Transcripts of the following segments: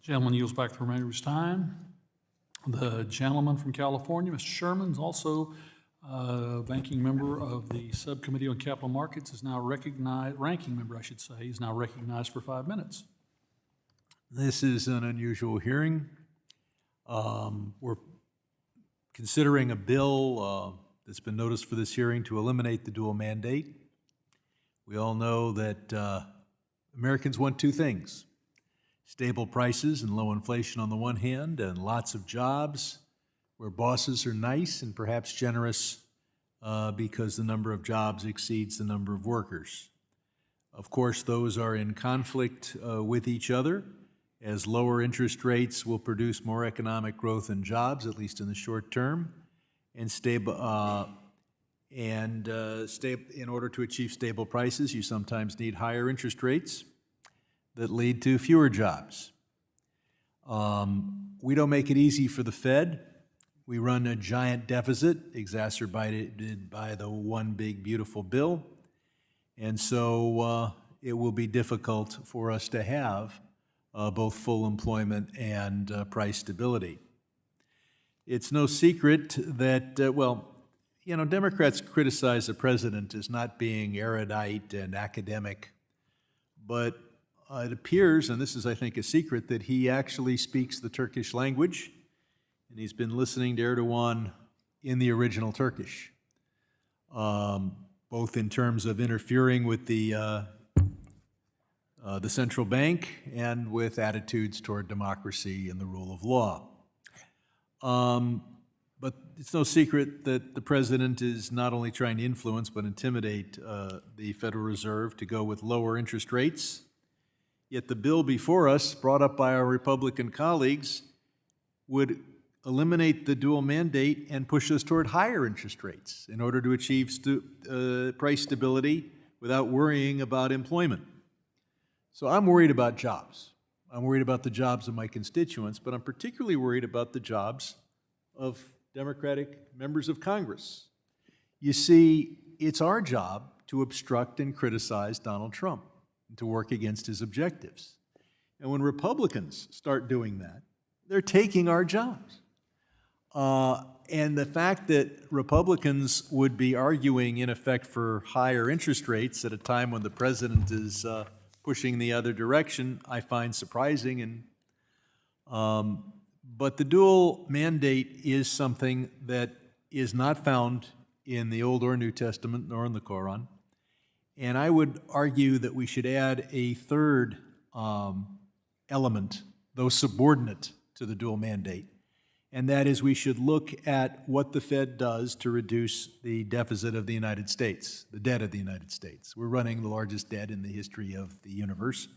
Gentleman yields back the remainder of his time. The gentleman from California, Mr. Sherman, is also banking member of the Subcommittee on Capital Markets, is now recognized, ranking member, I should say, is now recognized for 5 minutes. This is an unusual hearing. We're considering a bill that's been noticed for this hearing to eliminate the dual mandate. We all know that Americans want two things: stable prices and low inflation on the one hand, and lots of jobs where bosses are nice and perhaps generous because the number of jobs exceeds the number of workers. Of course, those are in conflict with each other, as lower interest rates will produce more economic growth and jobs, at least in the short term, and in order to achieve stable prices, you sometimes need higher interest rates that lead to fewer jobs. We don't make it easy for the Fed. We run a giant deficit exacerbated by the one big beautiful bill, and so it will be difficult for us to have both full employment and price stability. It's no secret that, Democrats criticize the president as not being erudite and academic, but it appears, and this is, I think, a secret, that he actually speaks the Turkish language, and he's been listening to Erdogan in the original Turkish, both in terms of interfering with the central bank and with attitudes toward democracy and the rule of law. But it's no secret that the president is not only trying to influence but intimidate the Federal Reserve to go with lower interest rates. Yet the bill before us, brought up by our Republican colleagues, would eliminate the dual mandate and push us toward higher interest rates in order to achieve price stability without worrying about employment. So I'm worried about jobs. I'm worried about the jobs of my constituents, but I'm particularly worried about the jobs of Democratic members of Congress. You see, it's our job to obstruct and criticize Donald Trump and to work against his objectives. And when Republicans start doing that, they're taking our jobs. And the fact that Republicans would be arguing, in effect, for higher interest rates at a time when the president is pushing the other direction, I find surprising. But the dual mandate is something that is not found in the Old or New Testament, nor in the Quran. And I would argue that we should add a third element, though subordinate to the dual mandate, and that is we should look at what the Fed does to reduce the deficit of the United States, the debt of the United States. We're running the largest debt in the history of the universe,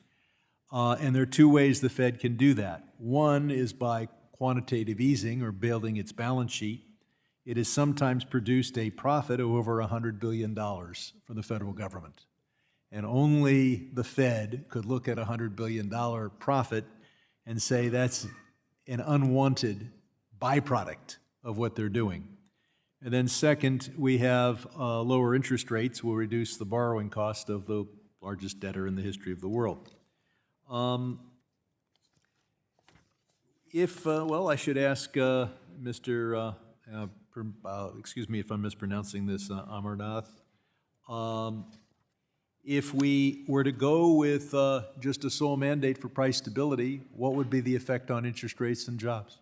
and there are two ways the Fed can do that. One is by quantitative easing or building its balance sheet. It has sometimes produced a profit of over $100 billion for the federal government. And only the Fed could look at a $100 billion profit and say that's an unwanted byproduct of what they're doing. And then second, we have lower interest rates will reduce the borrowing cost of the largest debtor in the history of the world. I should ask Mr. Excuse me if I'm mispronouncing this, Amarnath. If we were to go with just a sole mandate for price stability, what would be the effect on interest rates and jobs?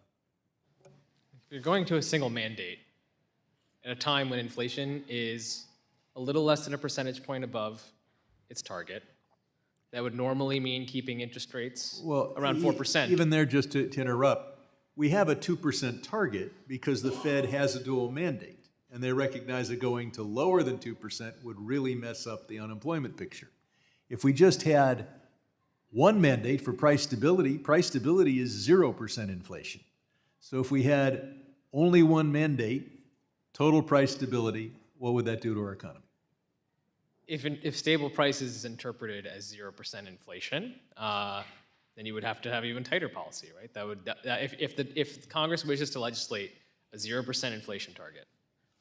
If you're going to a single mandate at a time when inflation is a little less than a percentage point above its target, that would normally mean keeping interest rates around 4%. Even there, just to interrupt, we have a 2% target because the Fed has a dual mandate, and they recognize that going to lower than 2% would really mess up the unemployment picture. If we just had one mandate for price stability is 0% inflation. So if we had only one mandate, total price stability, what would that do to our economy? If stable prices is interpreted as 0% inflation, then you would have to have even tighter policy, right? If Congress wishes to legislate a 0% inflation target,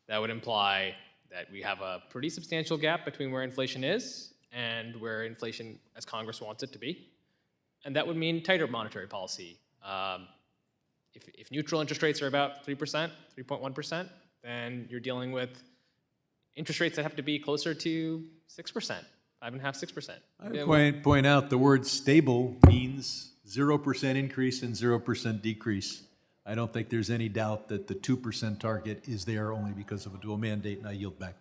that would imply that we have a pretty substantial gap between where inflation is and where inflation, as Congress wants it to be. and that would mean tighter monetary policy. If neutral interest rates are about 3%, 3.1%, then you're dealing with interest rates that have to be closer to 6%, 5.5%, 6%. I would point out the word stable means 0% increase and 0% decrease. I don't think there's any doubt that the 2% target is there only because of a dual mandate, and I yield back.